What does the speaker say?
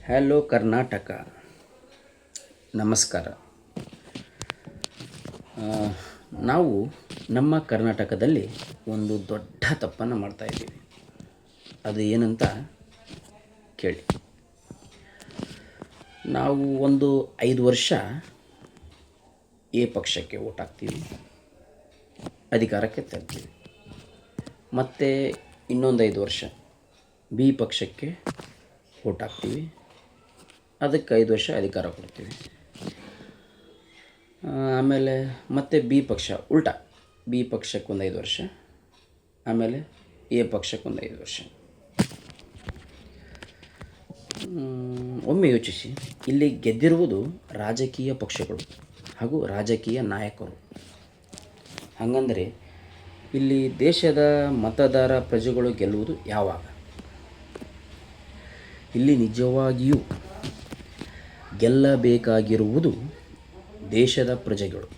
Hello Karnataka, ನಮಸ್ಕಾರ. ನಾವು ನಮ್ಮ ಕರ್ನಾಟಕದಲ್ಲಿ ಒಂದು ದೊಡ್ಡ ತಪ್ಪನ್ನು ಮಾಡ್ತಾಯಿದ್ದೀವಿ. ಅದು ಏನಂತ ಕೇಳಿ. ನಾವು ಒಂದು 5 ವರ್ಷ ಎ ಪಕ್ಷಕ್ಕೆ ಓಟ್ ಹಾಕ್ತೀವಿ, ಅಧಿಕಾರಕ್ಕೆ ತರ್ತೀವಿ. ಮತ್ತು ಇನ್ನೊಂದು 5 ವರ್ಷ ಬಿ ಪಕ್ಷಕ್ಕೆ ಓಟ್ ಹಾಕ್ತೀವಿ, ಅದಕ್ಕೆ 5 ವರ್ಷ ಅಧಿಕಾರ ಕೊಡ್ತೀವಿ. ಆಮೇಲೆ ಮತ್ತೆ ಬಿ ಪಕ್ಷ ಉಲ್ಟಾ, ಬಿ ಪಕ್ಷಕ್ಕೆ ಒಂದು 5 ವರ್ಷ, ಆಮೇಲೆ ಎ ಪಕ್ಷಕ್ಕೆ ಒಂದು 5 ವರ್ಷ. ಒಮ್ಮೆ ಯೋಚಿಸಿ, ಇಲ್ಲಿ ಗೆದ್ದಿರುವುದು ರಾಜಕೀಯ ಪಕ್ಷಗಳು ಹಾಗೂ ರಾಜಕೀಯ ನಾಯಕರು. ಹಾಗಂದರೆ ಇಲ್ಲಿ ದೇಶದ ಮತದಾರ ಪ್ರಜೆಗಳು ಗೆಲ್ಲುವುದು ಯಾವಾಗ? ಇಲ್ಲಿ ನಿಜವಾಗಿಯೂ ಗೆಲ್ಲಬೇಕಾಗಿರುವುದು ದೇಶದ ಪ್ರಜೆಗಳು.